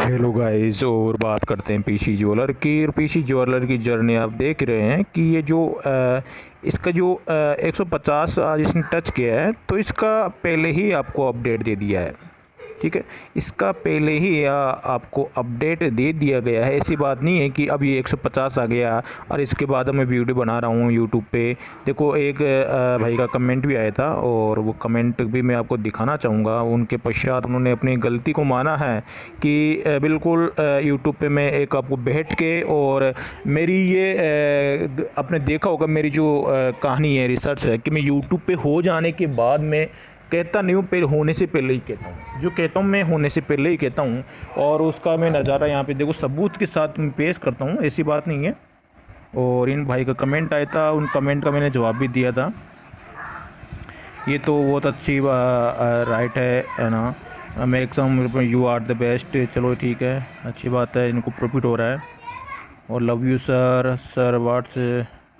Hello guys, और बात करते हैं पीसी ज्वेलर की। और पीसी ज्वेलर की जर्नी आप देख रहे हैं कि ये जो इसका जो 150 आज इसने टच किया है, तो इसका पहले ही आपको अपडेट दे दिया है। ठीक है, इसका पहले ही आपको अपडेट दे दिया गया है। ऐसी बात नहीं है कि अब ये 150 आ गया और इसके बाद मैं वीडियो बना रहा हूँ यूट्यूब पे। देखो, एक भाई का कमेंट भी आया था और वो कमेंट भी मैं आपको दिखाना चाहूँगा। उनके पश्चात उन्होंने अपनी गलती को माना है कि बिल्कुल यूट्यूब पे मैं एक आपको बैठ के और मेरी ये आपने देखा होगा मेरी जो कहानी है, रिसर्च है कि मैं यूट्यूब पे हो जाने के बाद में कहता नहीं हूँ, पहले होने से पहले ही कहता हूँ। जो कहता हूँ मैं होने से पहले ही कहता हूँ, और उसका मैं नज़ारा यहाँ पे देखो सबूत के साथ मैं पेश करता हूँ, ऐसी बात नहीं है। और इन भाई का कमेंट आया था, उन कमेंट का मैंने जवाब भी दिया था। ये तो बहुत अच्छी राइट है ना। मैं exam you are the best, चलो ठीक है, अच्छी बात है, इनको प्रॉफिट हो रहा है। और love you sir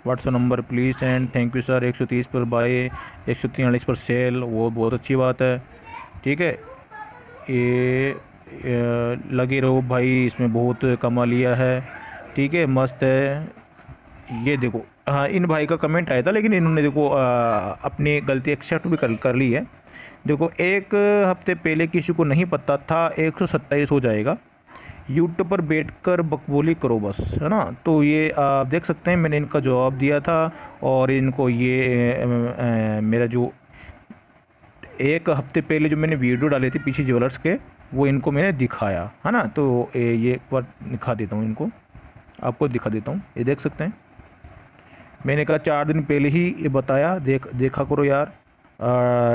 what's number please and thank you sir. 130 पर बाय, 143 पर सेल, वो बहुत अच्छी बात है। ठीक है, लगे रहो भाई, इसमें बहुत कमा लिया है। ठीक है, मस्त है। ये देखो, हाँ, इन भाई का कमेंट आया था, लेकिन इन्होंने देखो अपनी गलती एक्सेप्ट भी कर ली है। देखो, एक हफ्ते पहले किसी को नहीं पता था 127 हो जाएगा। यूट्यूब पर बैठकर बकबोली करो बस, है ना। तो ये आप देख सकते हैं, मैंने इनका जवाब दिया था। और इनको ये मेरा जो एक हफ्ते पहले जो मैंने वीडियो डाले थे पीछे ज्वेलर्स के, वो इनको मैंने दिखाया, है ना। तो ये एक बार दिखा देता हूँ, इनको आपको दिखा देता हूँ। ये देख सकते हैं, मैंने कहा 4 दिन पहले ही ये बताया, देखा करो यार।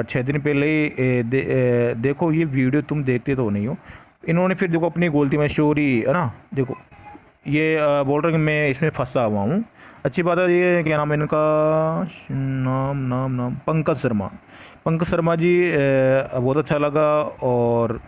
6 दिन पहले ही देखो, ये वीडियो तुम देखते तो नहीं हो। इन्होंने फिर देखो अपनी गलती में स्टोरी, है ना, देखो ये बोल रहे कि मैं इसमें फंसा हुआ हूँ। अच्छी बात है। ये क्या नाम है इनका, नाम पंकज शर्मा जी, बहुत अच्छा लगा। और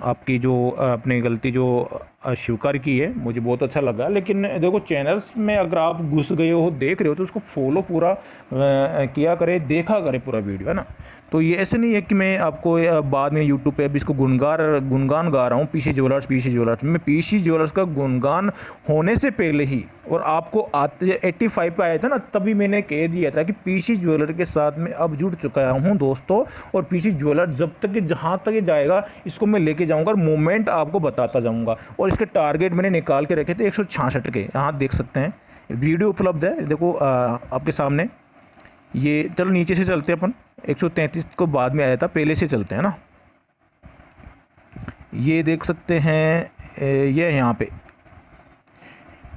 आपकी जो अपनी गलती जो स्वीकार की है, मुझे बहुत अच्छा लगा। लेकिन देखो, चैनल्स में अगर आप घुस गए हो, देख रहे हो, तो उसको फॉलो पूरा किया करे, देखा करे पूरा वीडियो, है ना। तो ये ऐसे नहीं है कि मैं आपको बाद में यूट्यूब पे अब इसको गुनगान गा रहा हूँ। पीसी ज्वेलर्स मैं पीसी ज्वेलर्स का गुनगान होने से पहले ही, और आपको 85 पे आया था ना, तभी मैंने कह दिया था कि पीसी ज्वेलर के साथ मैं अब जुड़ चुका हूँ दोस्तों। और पीसी ज्वेलर जब तक जहाँ तक ये जाएगा, इसको मैं लेके जाऊँगा और मूवमेंट आपको बताता जाऊँगा। और इसके टारगेट मैंने निकाल के रखे थे 166 के, यहाँ देख सकते हैं, वीडियो उपलब्ध है, देखो आपके सामने। ये चलो नीचे से चलते हैं अपन, 133 को बाद में आया था, पहले से चलते हैं ना। ये देख सकते हैं, ये यहाँ पे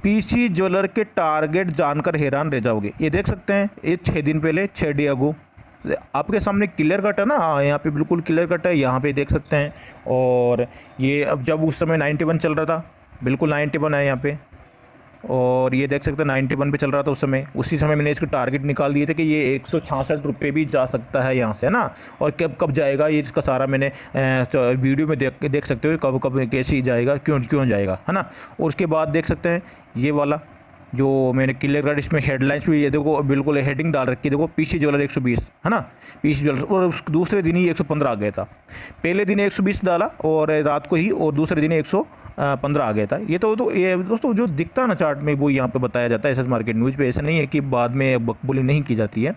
पीसी ज्वेलर के टारगेट जानकर हैरान रह जाओगे। ये देख सकते हैं, ये 6 दिन पहले, 6 डे अगो आपके सामने क्लियर कट है ना। यहाँ पे बिल्कुल क्लियर कट है, यहाँ पे देख सकते हैं। और ये अब जब उस समय 91 चल रहा था, बिल्कुल 91 है यहाँ पे। और ये देख सकते हैं 91 पे चल रहा था उस समय। उसी समय मैंने इसके टारगेट निकाल दिए थे कि ये 166 रुपये भी जा सकता है यहाँ से, है ना। और कब कब जाएगा ये, इसका सारा मैंने वीडियो में देख सकते हो, कब कब कैसे जाएगा, क्यों जाएगा, है ना। और उसके बाद देख सकते हैं ये वाला जो मैंने क्लियर कट, इसमें हेडलाइंस भी ये देखो, बिल्कुल हेडिंग डाल रखी है, देखो पीसी ज्वेलर 120, है ना, पीसी ज्वेलर। और उस दूसरे दिन ही 115 आ गया था। पहले दिन 120 डाला और रात को ही, और दूसरे दिन 115 आ गया था। ये तो ये दोस्तों जो दिखता है ना चार्ट में, वो यहाँ पे बताया जाता है एसएस मार्केट न्यूज़ पे। ऐसा नहीं है कि बाद में बकबोली नहीं की जाती है।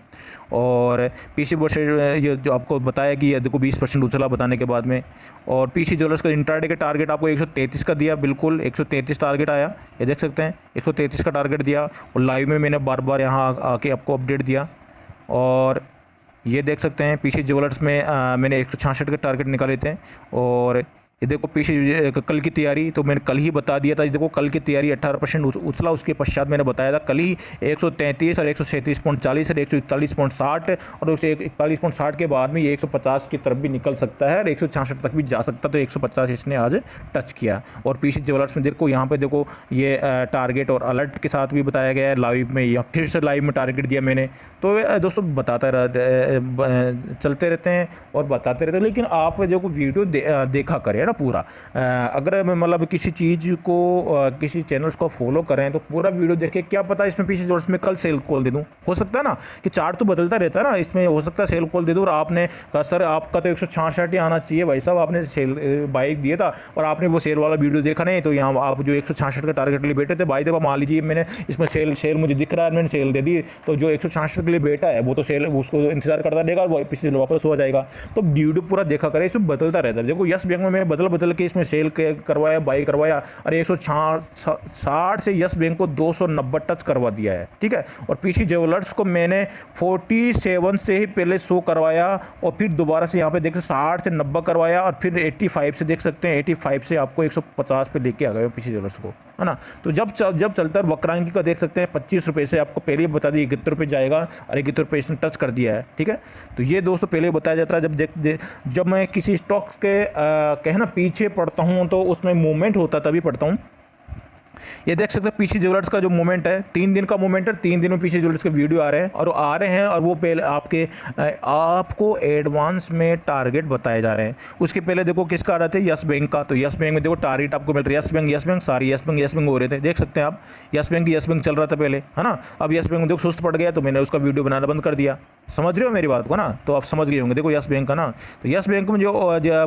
और पीसी बोर्ड से ये जो आपको बताया कि ये देखो 20% उछला बताने के बाद में। और पीसी ज्वेलर्स का इंट्राडे का टारगेट आपको 133 का दिया, बिल्कुल 133 टारगेट आया, ये देख सकते हैं, 133 का टारगेट दिया। और लाइव में मैंने बार बार यहाँ आके आपको अपडेट दिया। और ये देख सकते हैं पीसी ज्वेलर्स में मैंने 166 के टारगेट निकाले थे। और ये देखो पीछे कल की तैयारी, तो मैंने कल ही बता दिया था। ये देखो कल की तैयारी 18% उछला, उसके पश्चात मैंने बताया था कल ही 133 और 137.40 और 141.60 और 141.60 के बाद में ये 150 की तरफ भी निकल सकता है और 166 तक भी जा सकता है। तो 150 इसने आज टच किया। और पीसी ज्वेलर्स में देखो, यहाँ पे देखो ये टारगेट और अलर्ट के साथ भी बताया गया है लाइव में, या फिर से लाइव में टारगेट दिया मैंने। तो दोस्तों बताता चलते रहते हैं और बताते रहते हैं, लेकिन आप देखो वीडियो देखा करें ना, ना पूरा। अगर मतलब किसी चीज़ को किसी चैनल्स को फॉलो करें तो पूरा वीडियो देखें, क्या पता इसमें पीछे जोर्स में कल सेल कॉल दे दूँ, हो सकता है ना कि चार्ट तो बदलता रहता है ना, इसमें हो सकता है सेल कॉल दे दूँ। और आपने कहा सर आपका तो 166 ही आना चाहिए भाई साहब, आपने सेल बाइक दिया था और आपने वो सेल वाला वीडियो देखा नहीं, तो यहाँ आप जो 166 का टारगेट के लिए बैठे थे भाई देखो मान लीजिए मैंने इसमें सेल मुझे दिख रहा है, मैंने सेल दे दी, तो जो 166 के लिए बैठा है वो तो सेल उसको इंतजार करता रहेगा, वो पिछले वापस हो जाएगा। तो वीडियो पूरा देखा करे, इसमें बदलता रहता है। देखो यस बैंक में मैंने बदल के इसमें सेल करवाया, बाई करवाया, और 160 से यस बैंक को 290 टच करवा दिया है, ठीक है। और पीसी ज्वेलर्स को मैंने 47 से ही पहले शो करवाया और फिर दोबारा से यहाँ पे देख 60 से 90 करवाया और फिर 85 से देख सकते हैं 85 से आपको 150 पे लेके आ गए पीसी ज्वेलर्स को, है ना। तो जब चलता है वक्रांकी का देख सकते हैं 25 रुपये से आपको पहले ही बता दिया 71 रुपये जाएगा और 71 रुपये इसने टच कर दिया है, ठीक है। तो ये दोस्तों पहले बताया जाता है जब मैं किसी स्टॉक्स के कहना पीछे पढ़ता हूँ तो उसमें मूवमेंट होता तभी पढ़ता हूँ। ये देख सकते हैं पीसी ज्वेलर्स का जो मूवमेंट है 3 दिन का मूवमेंट है, 3 दिन में पीसी ज्वेलर्स के वीडियो आ रहे हैं और वो पहले आपको एडवांस में टारगेट बताए जा रहे हैं। उसके पहले देखो किसका आ रहा था, यस बैंक का। तो यस बैंक में देखो टारगेट आपको मिल रहा है, यस बैंक सारी यस बैंक हो रहे थे, देख सकते हैं आप यस बैंक चल रहा था पहले, है ना। अब यस बैंक देखो सुस्त पड़ गया तो मैंने उसका वीडियो बनाना बंद कर दिया, समझ रहे हो मेरी बात को ना। तो आप समझ गए होंगे, देखो यस बैंक का ना, तो यस बैंक में जो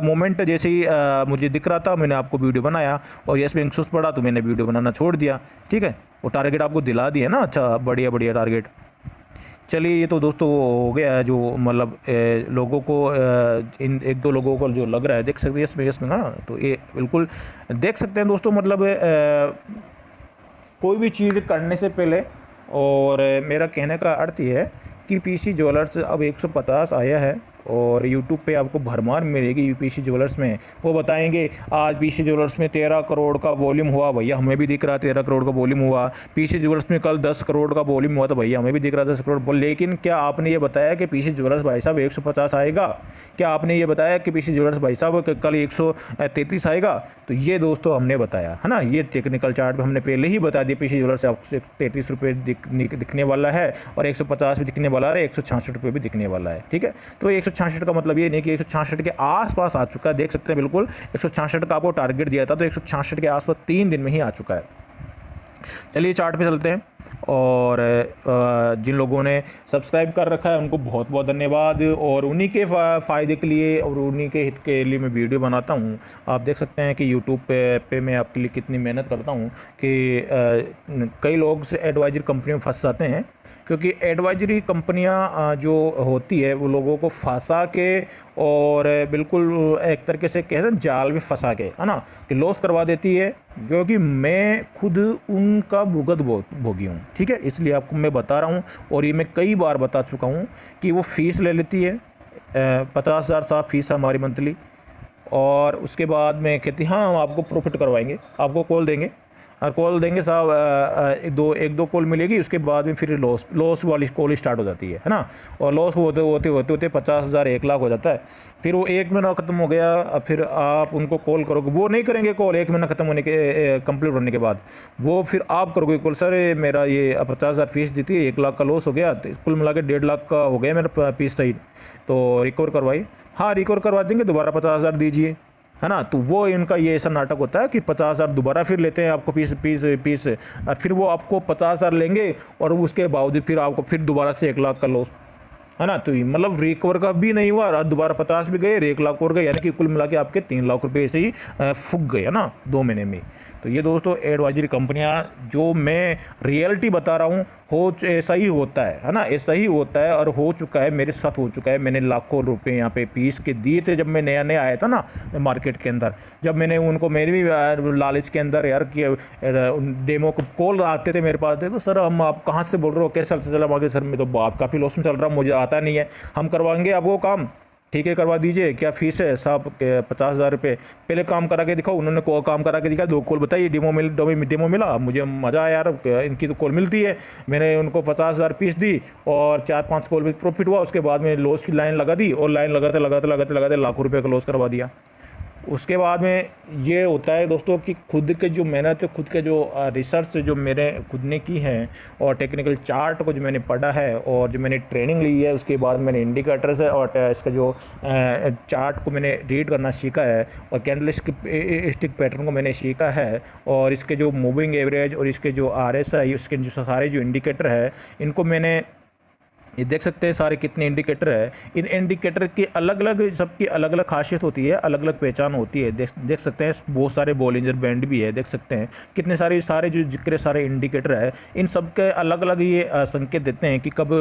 मोमेंट जैसे ही मुझे दिख रहा था मैंने आपको वीडियो बनाया और यस बैंक सुस्त पड़ा तो मैंने वीडियो बनाना छोड़ दिया, ठीक है। वो टारगेट आपको दिला दिया ना, अच्छा बढ़िया टारगेट। चलिए ये तो दोस्तों वो हो गया है जो मतलब लोगों को इन 1-2 लोगों को जो लग रहा है, देख सकते हैं यस बैंक ना, तो ये बिल्कुल देख सकते हैं दोस्तों। मतलब कोई भी चीज़ करने से पहले, और मेरा कहने का अर्थ ये है कि पीसी ज्वेलर्स अब 150 आया है और YouTube पे आपको भरमार मिलेगी पीसी ज्वेलर्स में। वो बताएंगे आज पीसी ज्वेलर्स में 13 करोड़ का वॉल्यूम हुआ, भैया हमें भी दिख रहा है 13 करोड़ का वॉल्यूम हुआ। पीसी ज्वेलर्स में कल 10 करोड़ का वॉल्यूम हुआ, तो भैया हमें भी दिख रहा है 10 करोड़। लेकिन क्या आपने ये बताया कि पीसी ज्वेलर्स भाई साहब 150 आएगा? क्या आपने ये बताया कि पीसी ज्वेलर्स भाई साहब कल 133 आएगा? तो ये दोस्तों हमने बताया है ना, ये टेक्निकल चार्ट में हमने पहले ही बता दिया पीसी ज्वेलर्स आपको 133 रुपये दिखने वाला है और 150 भी दिखने वाला है, 166 रुपये भी दिखने वाला है, ठीक है। तो 166 का मतलब ये नहीं कि 166 के आसपास आ चुका है, देख सकते हैं बिल्कुल 166 का आपको टारगेट दिया था तो 166 के आसपास 3 दिन में ही आ चुका है। चलिए चार्ट पे चलते हैं, और जिन लोगों ने सब्सक्राइब कर रखा है उनको बहुत बहुत धन्यवाद, और उन्हीं के फ़ायदे के लिए और उन्हीं के हित के लिए मैं वीडियो बनाता हूँ। आप देख सकते हैं कि यूट्यूब पे मैं आपके लिए कितनी मेहनत करता हूँ कि कई लोग से एडवाइजरी कंपनी में फंस जाते हैं, क्योंकि एडवाइजरी कंपनियां जो होती है वो लोगों को फंसा के और बिल्कुल एक तरीके से कहते हैं जाल में फंसा के, है ना, कि लॉस करवा देती है। क्योंकि मैं खुद उनका भुगत भोगी हूँ, ठीक है, इसलिए आपको मैं बता रहा हूँ। और ये मैं कई बार बता चुका हूँ कि वो फ़ीस ले लेती है 50,000 साहब फीस हमारी मंथली, और उसके बाद में कहती हाँ हम आपको प्रॉफिट करवाएंगे, आपको कॉल देंगे और कॉल देंगे साहब, एक दो कॉल मिलेगी, उसके बाद में फिर लॉस वाली कॉल स्टार्ट हो जाती है ना। और लॉस होते 50,000 1 लाख हो जाता है। फिर वो 1 महीना ख़त्म हो गया, फिर आप उनको कॉल करोगे, वो नहीं करेंगे कॉल 1 महीना ख़त्म होने के कंप्लीट होने के बाद, वो फिर आप करोगे कॉल, सर मेरा ये 50,000 फीस दी थी, 1 लाख का लॉस हो गया, तो कुल मिला के 1.5 लाख का हो गया मेरा फीस सही, तो रिकवर करवाइए। हाँ रिकवर करवा देंगे, दोबारा 50,000 दीजिए, है ना। तो वो इनका ये ऐसा नाटक होता है कि 50,000 दोबारा फिर लेते हैं आपको फीस और फिर वो आपको 50,000 लेंगे और उसके बावजूद फिर आपको फिर दोबारा से 1 लाख का लॉस, है ना। तो मतलब रिकवर का भी नहीं हुआ और दोबारा 50 भी गए, 1 लाख और गए, यानी कि कुल मिला के आपके 3 लाख रुपये ऐसे ही फूक गए, है ना, 2 महीने में। तो ये दोस्तों एडवाइजरी कंपनियां जो मैं रियलिटी बता रहा हूँ ऐसा ही होता है ना, ऐसा ही होता है और हो चुका है, मेरे साथ हो चुका है। मैंने लाखों रुपए यहाँ पे पीस के दिए थे जब मैं नया आया था ना मार्केट के अंदर, जब मैंने उनको मेरे भी लालच के अंदर यार कि डेमो को कॉल आते थे मेरे पास, देखो सर हम आप कहाँ से बोल रहे हो, कैसे चला मार्केट, सर मैं तो आप काफ़ी लॉस में चल रहा हूँ, मुझे आता नहीं है, हम करवाएंगे आपको काम, ठीक है करवा दीजिए, क्या फ़ीस है साहब 50,000 रुपये, पहले काम करा के दिखाओ। उन्होंने काम करा के दिखा, 2 कॉल बताइए, डेमो मिला, मुझे मज़ा आया यार, इनकी तो कॉल मिलती है। मैंने उनको 50,000 फीस दी और 4-5 कॉल में प्रॉफिट हुआ, उसके बाद में लॉस की लाइन लगा दी और लाइन लगाते लाखों रुपये का लॉस करवा दिया। उसके बाद में ये होता है दोस्तों कि खुद के जो मेहनत, खुद के जो रिसर्च जो मेरे खुद ने की है, और टेक्निकल चार्ट को जो मैंने पढ़ा है और जो मैंने ट्रेनिंग ली है, उसके बाद मैंने इंडिकेटर्स है और इसका जो चार्ट को मैंने रीड करना सीखा है, और कैंडल स्टिक पैटर्न को मैंने सीखा है, और इसके जो मूविंग एवरेज और इसके जो RSI, इसके जो सारे जो इंडिकेटर है, इनको मैंने, ये देख सकते हैं सारे कितने इंडिकेटर है। इन इंडिकेटर की अलग अलग, सबकी अलग अलग खासियत होती है, अलग अलग पहचान होती है। देख सकते हैं बहुत सारे बॉलिंजर बैंड भी है, देख सकते हैं कितने सारे जो जिक्र सारे इंडिकेटर है, इन सब के अलग अलग ये संकेत देते हैं कि कब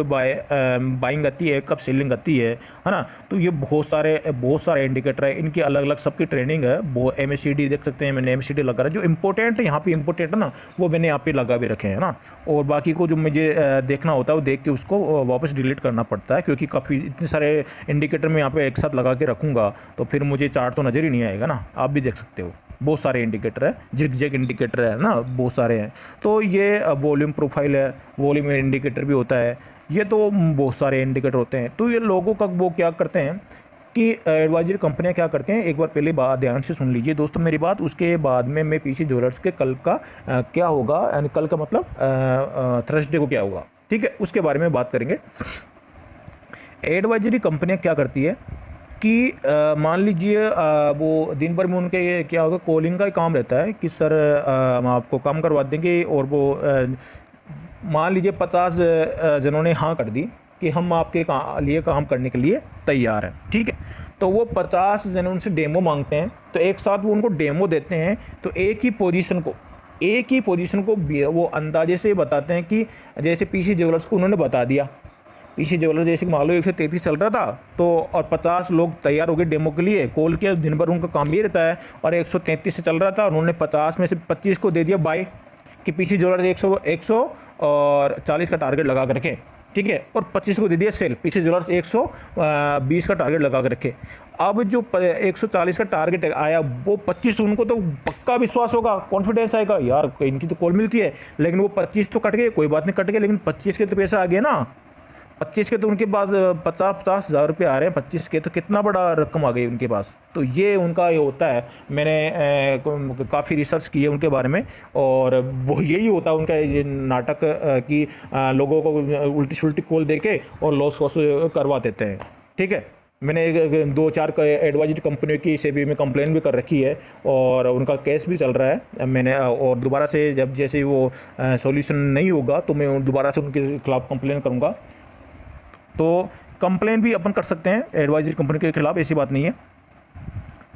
बाइंग आती है, कब सेलिंग आती है ना। तो ये बहुत सारे इंडिकेटर है, इनकी अलग अलग सबकी ट्रेनिंग है। वो MACD देख सकते हैं, मैंने MACD लगा रहा है। जो इंपॉर्टेंट है यहाँ पे, इंपॉर्टेंट है ना, वो मैंने यहाँ पे लगा भी रखे हैं ना। और बाकी को जो मुझे देखना होता है वो देख के उसको वापस डिलीट करना पड़ता है, क्योंकि काफ़ी इतने सारे इंडिकेटर मैं यहाँ पे एक साथ लगा के रखूँगा तो फिर मुझे चार्ट तो नज़र ही नहीं आएगा ना। आप भी देख सकते हो बहुत सारे इंडिकेटर है, जिग इंडिकेटर है ना, बहुत सारे हैं। तो ये वॉल्यूम प्रोफाइल है, वॉल्यूम इंडिकेटर भी होता है, ये तो बहुत सारे इंडिकेटर होते हैं। तो ये लोगों का वो क्या करते हैं कि एडवाइजरी कंपनियां क्या करते हैं, एक बार पहले बात ध्यान से सुन लीजिए दोस्तों मेरी बात, उसके बाद में मैं PC ज्वेलर्स के कल का क्या होगा, यानी कल का मतलब थर्सडे को क्या होगा, ठीक है, उसके बारे में बात करेंगे। एडवाइजरी कंपनियां क्या करती है कि मान लीजिए वो दिन भर में उनके क्या होगा, कॉलिंग का ही काम रहता है कि सर हम आपको काम करवा देंगे, और वो मान लीजिए 50 जनों ने हाँ कर दी कि हम आपके लिए काम करने के लिए तैयार हैं, ठीक है। तो वो 50 जन उनसे डेमो मांगते हैं, तो एक साथ वो उनको डेमो देते हैं। तो एक ही पोजीशन को वो अंदाजे से बताते हैं कि जैसे PC ज्वेलर्स को उन्होंने बता दिया, PC ज्वेलर्स जैसे मान लो 133 चल रहा था, तो और 50 लोग तैयार हो गए डेमो के लिए, कॉल किया, दिन भर उनका काम ये रहता है, और 133 से चल रहा था, उन्होंने 50 में से 25 को दे दिया बाय, कि PC ज्वेलर्स 140 का टारगेट लगा करके, ठीक है, और 25 को दे दिया सेल, PC ज्वेलर्स 120 का टारगेट लगा कर रखे। अब जो 140 का टारगेट आया, वो 25 उनको तो पक्का विश्वास होगा, कॉन्फिडेंस आएगा, यार इनकी तो कॉल मिलती है, लेकिन वो 25 तो कट गए, कोई बात नहीं कट गए, लेकिन 25 के तो पैसा आ गया ना। 25 के तो उनके पास 50 हज़ार रुपये आ रहे हैं, 25 के तो कितना बड़ा रकम आ गई उनके पास। तो ये उनका ये होता है, मैंने काफ़ी रिसर्च की है उनके बारे में, और वो यही होता है उनका ये नाटक कि लोगों को उल्टी सुल्टी कॉल दे के और लॉस वॉस करवा देते हैं, ठीक है। मैंने 2-4 एडवाइजरी कंपनियों की सेबी में कंप्लेन भी कर रखी है, और उनका केस भी चल रहा है। मैंने और दोबारा से जब जैसे वो सॉल्यूशन नहीं होगा तो मैं दोबारा से उनके खिलाफ़ कंप्लेन करूँगा। तो कंप्लेन भी अपन कर सकते हैं एडवाइजरी कंपनी के खिलाफ़, ऐसी बात नहीं है।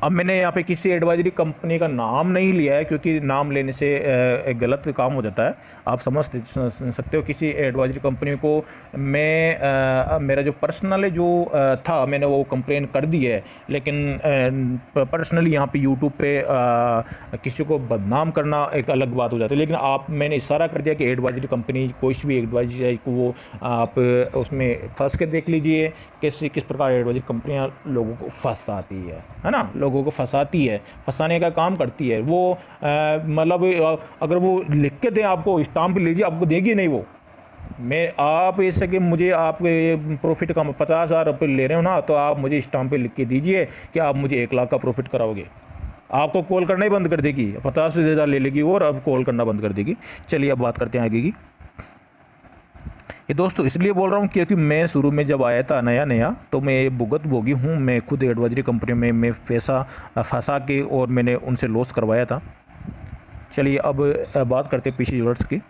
अब मैंने यहाँ पे किसी एडवाइजरी कंपनी का नाम नहीं लिया है, क्योंकि नाम लेने से एक गलत काम हो जाता है, आप समझ सकते हो। किसी एडवाइजरी कंपनी को मैं मेरा जो पर्सनल जो था, मैंने वो कंप्लेन कर दी है, लेकिन पर्सनली यहाँ पे यूट्यूब पे किसी को बदनाम करना एक अलग बात हो जाती है। लेकिन मैंने इशारा कर दिया कि एडवाइजरी कंपनी, कोई भी एडवाइजरी को वो आप उसमें फंस के देख लीजिए किस प्रकार एडवाइजरी कंपनियाँ लोगों को फंसाती है ना, लोगों को फंसाती है, फंसाने का काम करती है वो। मतलब अगर वो लिख के दें आपको, स्टाम्प लीजिए, आपको देगी नहीं वो। आप ऐसे कि मुझे आप प्रॉफिट का 50,000 रुपये ले रहे हो ना, तो आप मुझे स्टाम्प पे लिख के दीजिए कि आप मुझे 1 लाख का प्रॉफिट कराओगे। आपको कॉल करना ही बंद कर देगी, 50,000 ले लेगी और अब कॉल करना बंद कर देगी। चलिए अब बात करते हैं आगे की। ये दोस्तों इसलिए बोल रहा हूँ क्योंकि मैं शुरू में जब आया था नया तो मैं भुगत भोगी हूँ। मैं खुद एडवाइजरी कंपनी में मैं पैसा फंसा के और मैंने उनसे लॉस करवाया था। चलिए अब बात करते हैं PC ज्वेलर्स की।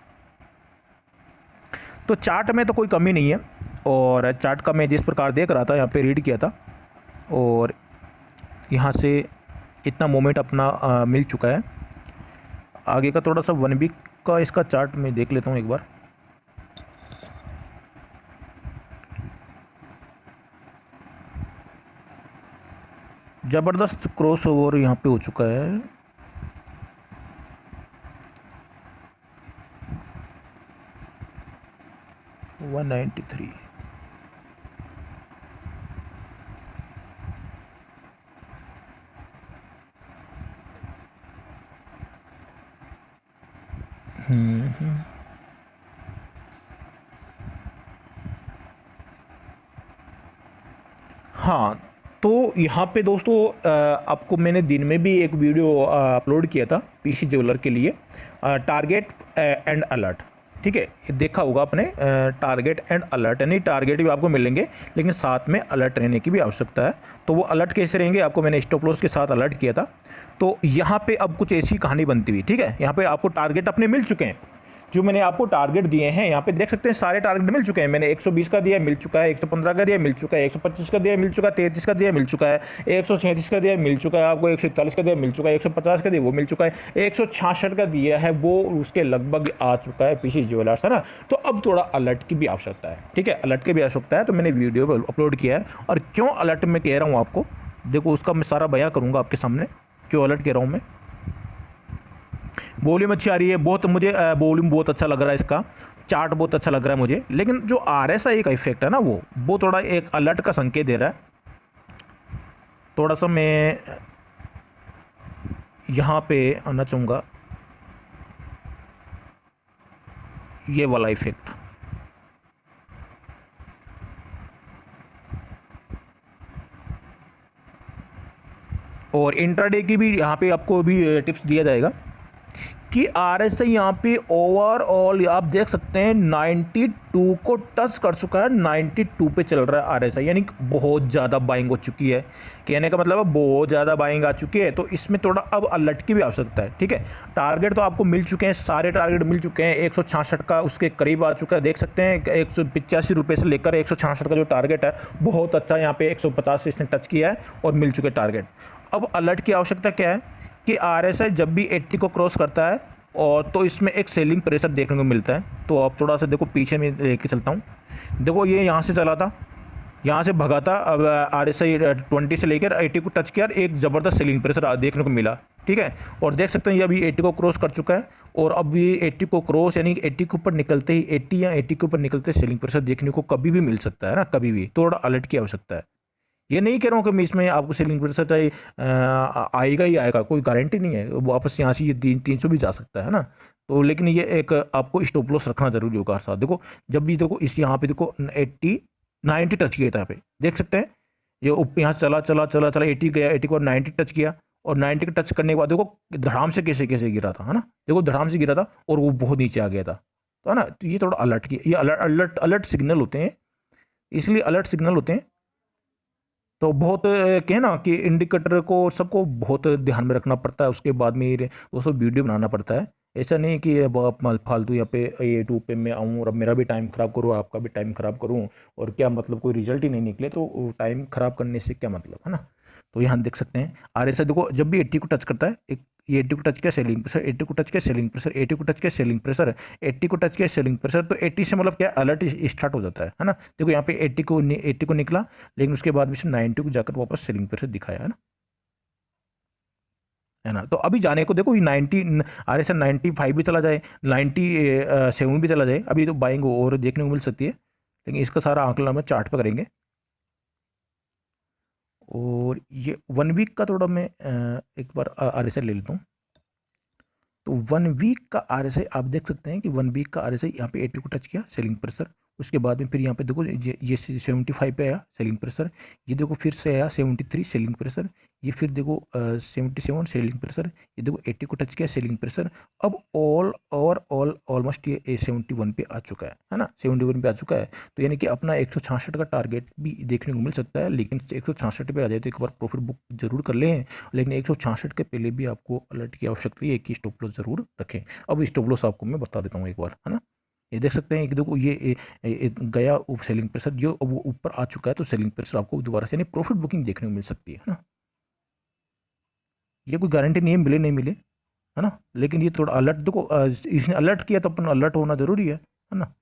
तो चार्ट में तो कोई कमी नहीं है, और चार्ट का मैं जिस प्रकार देख रहा था यहाँ पे रीड किया था, और यहाँ से इतना मोमेंट अपना मिल चुका है। आगे का थोड़ा सा 1 वीक का इसका चार्ट मैं देख लेता हूँ एक बार। ज़बरदस्त क्रॉस ओवर यहाँ पे हो चुका है। $193। हाँ, तो तो यहाँ पे दोस्तों आपको मैंने दिन में भी एक वीडियो अपलोड किया था पीसी ज्वेलर के लिए, टारगेट एंड अलर्ट। ठीक है, ये देखा होगा आपने, टारगेट एंड अलर्ट, यानी टारगेट भी आपको मिलेंगे लेकिन साथ में अलर्ट रहने की भी आवश्यकता है। तो वो अलर्ट कैसे रहेंगे, आपको मैंने स्टॉप लॉस के साथ अलर्ट किया था। तो यहाँ पे अब कुछ ऐसी कहानी बनती हुई, ठीक है, यहाँ पे आपको टारगेट अपने मिल चुके हैं, जो मैंने आपको टारगेट दिए हैं यहाँ पे देख सकते हैं, सारे टारगेट मिल चुके हैं। मैंने 120 का दिया मिल चुका है, 115 का दिया मिल चुका है, 125 का दिया मिल चुका है, 33 का दिया मिल चुका है, 137 का दिया मिल चुका है, आपको 141 का दिया मिल चुका है, 150 का दिया वो मिल चुका है, 166 का दिया है वो उसके लगभग आ चुका है पीसी ज्वेलर्स, है ना। तो अब थोड़ा अलर्ट की भी आवश्यकता है, ठीक है, अलर्ट की भी आवश्यकता है। तो मैंने वीडियो अपलोड किया है, और क्यों अलर्ट में कह रहा हूँ आपको, देखो उसका मैं सारा बयां करूँगा आपके सामने, क्यों अलर्ट कह रहा हूँ मैं। वॉल्यूम अच्छी आ रही है, बहुत मुझे वॉल्यूम बहुत अच्छा लग रहा है, इसका चार्ट बहुत अच्छा लग रहा है मुझे, लेकिन जो RSI का इफेक्ट है ना, वो थोड़ा एक अलर्ट का संकेत दे रहा है। थोड़ा सा मैं यहाँ पे आना चाहूँगा, ये वाला इफेक्ट, और इंट्राडे की भी यहाँ पे आपको भी टिप्स दिया जाएगा कि RSI यहाँ पे ओवरऑल आप देख सकते हैं 92 को टच कर चुका है, 92 पे चल रहा है RSI, यानी बहुत ज़्यादा बाइंग हो चुकी है। कहने का मतलब है बहुत ज़्यादा बाइंग आ चुकी है, तो इसमें थोड़ा अब अलर्ट की भी आवश्यकता है, ठीक है। टारगेट तो आपको मिल चुके हैं, सारे टारगेट मिल चुके हैं, 166 का उसके करीब आ चुका है, देख सकते हैं 185 रुपये से लेकर 166 का जो टारगेट है बहुत अच्छा, यहाँ पे 150 से इसने टच किया है और मिल चुके टारगेट। अब अलर्ट की आवश्यकता क्या है कि RSI जब भी 80 को क्रॉस करता है और तो इसमें एक सेलिंग प्रेशर देखने को मिलता है। तो आप थोड़ा सा देखो, पीछे में लेके चलता हूँ, देखो ये यहाँ से चला था, यहाँ से भगा था, अब RSI 20 से लेकर 80 को टच किया, एक ज़बरदस्त सेलिंग प्रेशर देखने को मिला, ठीक है। और देख सकते हैं ये अभी 80 को क्रॉस कर चुका है, और अब ये 80 को क्रॉस यानी 80 के ऊपर निकलते ही 80 या 80 के ऊपर निकलते सेलिंग प्रेशर देखने को कभी भी मिल सकता है ना, कभी भी। थोड़ा अलर्ट की आवश्यकता है। ये नहीं कह रहा हूँ कि मैं इसमें आपको सेलिंग प्रेशर चाहे आएगा ही आएगा, कोई गारंटी नहीं है, वापस यहाँ से ये 300 भी जा सकता है ना। तो लेकिन ये एक आपको स्टॉप लॉस रखना जरूरी होगा साथ। देखो जब भी देखो इस यहाँ पे देखो 90 टच किया था, यहाँ पे देख सकते हैं, ये यहाँ से चला चला चला चला 80 गया, 80 के बाद 90 टच किया, और 90 के टच करने के बाद देखो धड़ाम से कैसे कैसे गिरा था, है ना। देखो धड़ाम से गिरा था और वो बहुत नीचे आ गया था, तो है ना। तो ये थोड़ा अलर्ट की, ये अलर्ट अलर्ट अलर्ट सिग्नल होते हैं, इसलिए अलर्ट सिग्नल होते हैं। तो बहुत कहे ना कि इंडिकेटर को सबको बहुत ध्यान में रखना पड़ता है, उसके बाद में वो सब वीडियो बनाना पड़ता है। ऐसा नहीं कि अब फालतू यहाँ पे यूट्यूब पे मैं आऊँ और अब मेरा भी टाइम ख़राब करूँ, आपका भी टाइम ख़राब करूँ, और क्या मतलब कोई रिजल्ट ही नहीं निकले, तो टाइम ख़राब करने से क्या मतलब, है ना। तो यहाँ देख सकते हैं RSI देखो जब भी 80 को टच करता है, एक ये 80 को टच किया सेलिंग प्रेशर, 80 को टच किया सेलिंग प्रेशर, 80 को टच किया सेलिंग प्रेशर, 80 को टच किया सेलिंग प्रेशर, तो 80 से मतलब क्या अलर्ट स्टार्ट हो जाता है ना। देखो यहाँ पे 80 को निकला, लेकिन उसके बाद भी 90 को जाकर वापस सेलिंग प्रेशर दिखाया, है ना। तो अभी जाने को देखो ये 90 RSI 95 भी चला जाए, 97 भी चला जाए, अभी तो बाइंग और देखने को मिल सकती है, लेकिन इसका सारा आंकलन हम चार्ट पर करेंगे। और ये 1 वीक का थोड़ा मैं एक बार RSI ले लेता हूँ। तो 1 वीक का RSI आप देख सकते हैं कि 1 वीक का RSI यहाँ पे 80 को टच किया सेलिंग प्रेशर, उसके बाद में फिर यहाँ पे देखो ये 75 पे आया सेलिंग प्रेशर, ये देखो फिर से आया 73 सेलिंग प्रेशर, ये फिर देखो 77 सेलिंग प्रेशर, ये देखो 80 को टच किया सेलिंग प्रेशर। अब ऑलमोस्ट ये 71 पे आ चुका है ना, 71 पे आ चुका है। तो यानी कि अपना 166 का टारगेट भी देखने को मिल सकता है, लेकिन 166 पे आ जाए तो एक बार प्रॉफिट बुक जरूर कर लें, लेकिन 166 के पहले भी आपको अलर्ट की आवश्यकता है कि स्टॉप लॉस जरूर रखें। अब स्टॉप लॉस आपको मैं बता देता हूँ एक बार, है ना। ये देख सकते हैं कि देखो ये गया सेलिंग प्रेशर जो अब वो ऊपर आ चुका है, तो सेलिंग प्रेशर आपको दोबारा से यानी प्रॉफिट बुकिंग देखने को मिल सकती है ना। ये कोई गारंटी नहीं है मिले नहीं मिले, है ना, लेकिन ये थोड़ा अलर्ट देखो इसने अलर्ट किया तो अपन अलर्ट होना जरूरी है ना।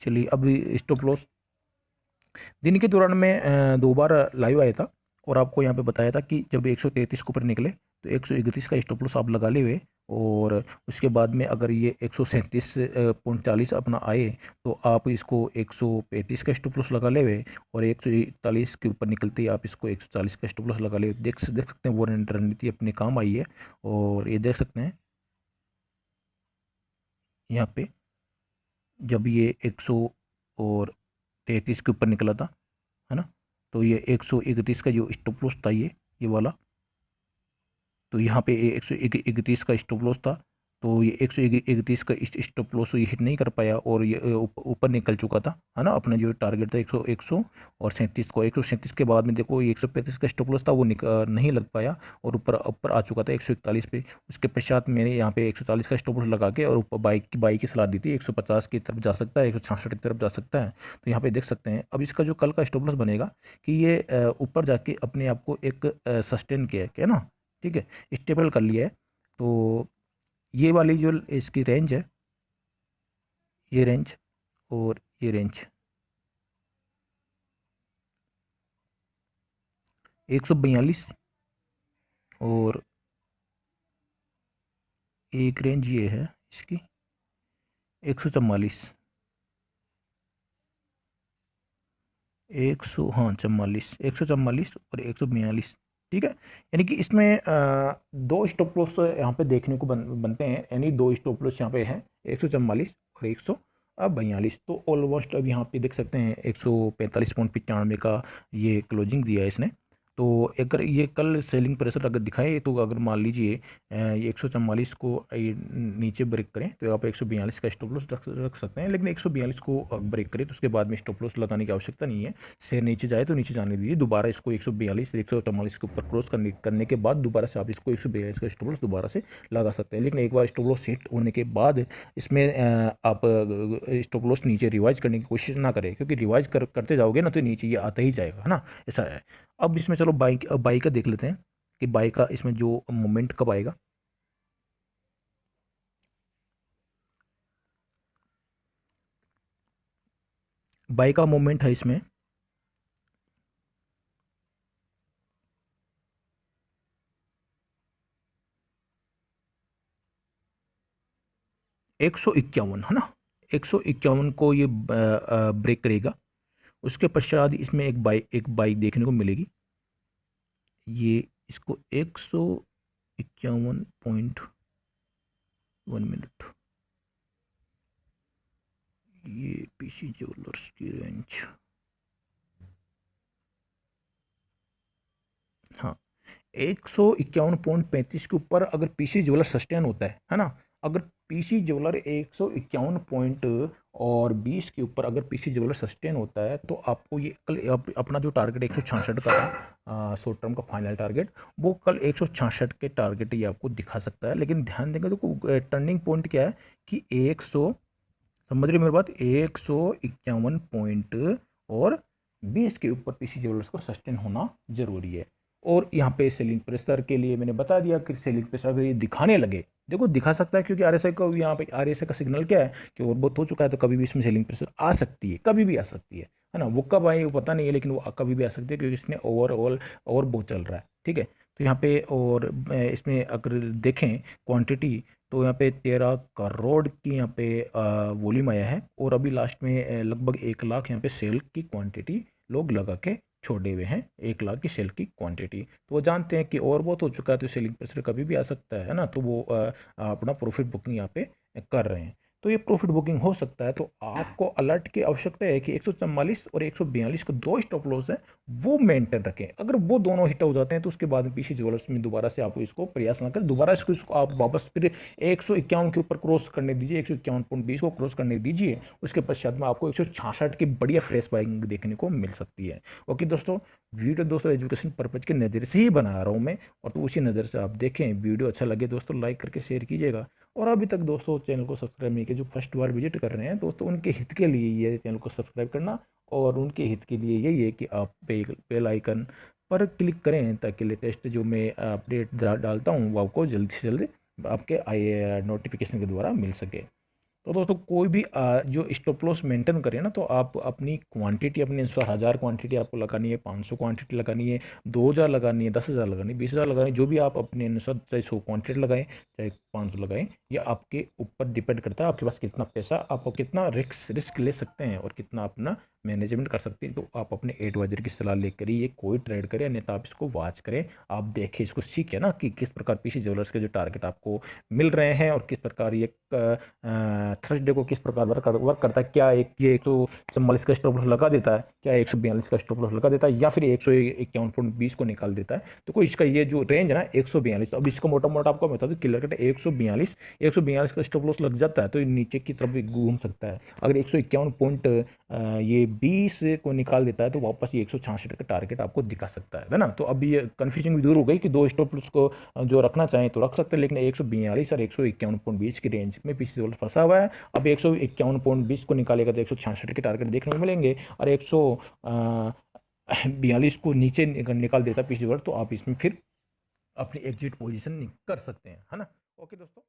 चलिए अब स्टॉप लॉस दिन के दौरान मैं 2 बार लाइव आया था, और आपको यहाँ पे बताया था कि जब 133 के ऊपर निकले तो 131 का स्टॉप लॉस आप लगा ले हुए, और उसके बाद में अगर ये 137.40 अपना आए तो आप इसको 135 का स्टॉप लॉस लगा ले हुए, और 141 के ऊपर निकलते ही आप इसको 140 का स्टॉप लॉस लगा ले। देख सकते हैं वो रणनीति अपने काम आई है। और ये देख सकते हैं यहाँ पे जब ये 133 के ऊपर निकला था, है ना, तो ये 131 का जो स्टॉप लॉस था ये वाला, तो यहाँ पे 131 का स्टॉप लॉस था, तो ये 131 का स्टॉप लॉस ये हिट नहीं कर पाया और ये ऊपर निकल चुका था, है ना। अपना जो टारगेट था 100 और 37 को, 137 के बाद में देखो ये 135 का स्टॉप लॉस था वो नहीं लग पाया और ऊपर ऊपर आ चुका था 141 पे। उसके पश्चात मैंने यहाँ पे 140 का स्टॉप लॉस लगा के और ऊपर बाई की सलाह दी थी, 150 की तरफ जा सकता है, 166 की तरफ जा सकता है। तो यहाँ पे देख सकते हैं अब इसका जो कल का स्टॉप लॉस बनेगा कि ये ऊपर जाके अपने आप को एक सस्टेन किया है ना, ठीक है, स्टेबल कर लिया है। तो ये वाली जो इसकी रेंज है, ये रेंज और ये रेंज 142 और एक रेंज ये है इसकी 144, 144 और 142, ठीक है। यानी कि इसमें दो स्टॉप लॉस यहाँ पे देखने को बनते हैं, यानी दो स्टॉप लॉस यहाँ पे हैं 144 और 142। तो ऑलमोस्ट अब यहाँ पे देख सकते हैं 145.95 का ये क्लोजिंग दिया है इसने। तो अगर ये कल सेलिंग प्रेशर अगर दिखाए तो अगर मान लीजिए ये 144 को ये नीचे ब्रेक करें तो आप 142 का स्टॉप लॉस रख सकते हैं, लेकिन 142 को ब्रेक करें तो उसके बाद में स्टॉप लॉस लगाने की आवश्यकता नहीं है। शेयर नीचे जाए तो नीचे जाने दीजिए, दोबारा इसको 142 144 के ऊपर क्रॉस करने के बाद दोबारा से आप इसको 142 का स्टॉप लॉस दोबारा से लगा सकते हैं। लेकिन एक बार स्टॉप लॉस हिट होने के बाद इसमें आप स्टॉप लॉस नीचे रिवाइज करने की कोशिश ना करें, क्योंकि रिवाइज करते जाओगे ना तो नीचे ये आता ही जाएगा, है ना, ऐसा है। अब इसमें चलो बाई का देख लेते हैं कि बाई का इसमें जो मोमेंट कब आएगा। बाई का मोमेंट है इसमें 151, है ना, 151 को ये ब्रेक करेगा। उसके पश्चात इसमें एक बाई देखने को मिलेगी, ये इसको 151.1 मिनट, ये पीसी ज्वेलर्स की रेंज, हाँ, 151.35 के ऊपर अगर पीसी ज्वेलर सस्टेन होता है ना, अगर पीसी ज्वेलर 151 पॉइंट और 20 के ऊपर अगर पीसी ज्वेलर सस्टेन होता है तो आपको ये कल अपना जो टारगेट 166 का था, शॉर्ट टर्म का फाइनल टारगेट, वो कल 166 के टारगेट ये आपको दिखा सकता है। लेकिन ध्यान देंगे तो टर्निंग पॉइंट क्या है कि 100, समझ रहे मेरी बात, 151 पॉइंट और 20 के ऊपर पीसी ज्वेलर्स को सस्टेन होना जरूरी है। और यहाँ पे सेलिंग प्रेशर के लिए मैंने बता दिया कि सेलिंग प्रेशर अगर ये दिखाने लगे, देखो दिखा सकता है, क्योंकि आरएसआई को यहाँ पे आरएसआई का सिग्नल क्या है कि ओवर बहुत हो चुका है, तो कभी भी इसमें सेलिंग प्रेशर आ सकती है, कभी भी आ सकती है ना। वो कब आए वो पता नहीं है, लेकिन वो कभी भी आ सकती है क्योंकि इसमें ओवरऑल और बहुत चल रहा है, ठीक है। तो यहाँ पे और इसमें अगर देखें क्वांटिटी तो यहाँ पे 13 करोड़ की यहाँ पे वॉल्यूम आया है और अभी लास्ट में लगभग 1 लाख यहाँ पे सेल की क्वांटिटी लोग लगा के छोड़े हुए हैं, 1 लाख की सेल की क्वांटिटी। तो वो जानते हैं कि और बहुत हो चुका है तो सेलिंग प्रेशर कभी भी आ सकता है ना, तो वो अपना प्रॉफिट बुकिंग यहाँ पे कर रहे हैं। तो ये प्रॉफिट बुकिंग हो सकता है, तो आपको अलर्ट की आवश्यकता है कि 144 और 142 को दो स्टॉप लॉस है वो मेंटेन रखें। अगर वो दोनों हिट हो जाते हैं तो उसके बाद में पीसी ज्वेलर्स में दोबारा से आप इसको प्रयास ना करें, दोबारा इसको आप वापस फिर 151 के ऊपर क्रॉस करने दीजिए, 151.20 को क्रॉस करने दीजिए। उसके पश्चात में आपको 166 की बढ़िया फ्रेश बाइंग देखने को मिल सकती है। ओके दोस्तों, वीडियो दोस्तों एजुकेशन पर्पज के नज़र से ही बना रहा हूँ मैं, और तो उसी नज़र से आप देखें। वीडियो अच्छा लगे दोस्तों लाइक करके शेयर कीजिएगा, और अभी तक दोस्तों चैनल को सब्सक्राइब नहीं किया जो फर्स्ट बार विजिट कर रहे हैं दोस्तों, उनके हित के लिए ये चैनल को सब्सक्राइब करना, और उनके हित के लिए यही है कि आप बेल आइकन पर क्लिक करें ताकि लेटेस्ट जो मैं अपडेट डालता हूँ वो आपको जल्द से जल्द आपके नोटिफिकेशन के द्वारा मिल सके। तो दोस्तों कोई भी जो स्टॉप लॉस मेंटेन करें ना, तो आप अपनी क्वांटिटी अपने अनुसार 1000 क्वांटिटी आपको लगानी है, 500 क्वांटिटी लगानी है, 2000 लगानी है, 10,000 लगानी है, 20,000 लगानी है, जो भी आप अपने अनुसार, चाहे 100 क्वांटिटी लगाएं चाहे 500 लगाएं, ये आपके ऊपर डिपेंड करता है आपके पास कितना पैसा, आप कितना रिस्क ले सकते हैं और कितना अपना मैनेजमेंट कर सकते हैं। तो आप अपने एडवाइजर की सलाह लेकर ही ये कोई ट्रेड करें, अन्यथा आप इसको वॉच करें, आप देखें, इसको सीखें ना कि किस प्रकार पीसी ज्वेलर्स के जो टारगेट आपको मिल रहे हैं और किस प्रकार ये थर्सडे को किस प्रकार वर्क करता है। क्या ये 144 का स्टॉप लॉस लगा देता है, क्या 142 का स्टॉप लॉस लगा देता है, या फिर 151.20 को निकाल देता है। तो कोई इसका ये जो रेंज है ना 142, अब इसका मोटा मोटा आपको बता दूं, क्लियर कट 142 का स्टॉप लॉस लग जाता है तो नीचे की तरफ भी घूम सकता है। अगर 151 पॉइंट ये 20 को निकाल देता है तो वापस ये 166 का टारगेट आपको दिखा सकता है ना। तो अब ये कन्फ्यूजन भी दूर हो गई कि दो स्टॉप लॉस को जो रखना चाहें तो रख सकते हैं, लेकिन 142 और 151.20 की रेंज में पीसी ज्वेलर्स फंसा हुआ है। अब 151.20 को निकालेगा तो 166 के टारगेट देखने को मिलेंगे, और 142 को नीचे निकाल देता पीसी ज्वेलर्स तो आप इसमें फिर अपनी एग्जिट पोजीशन कर सकते हैं, है ना। ओके दोस्तों।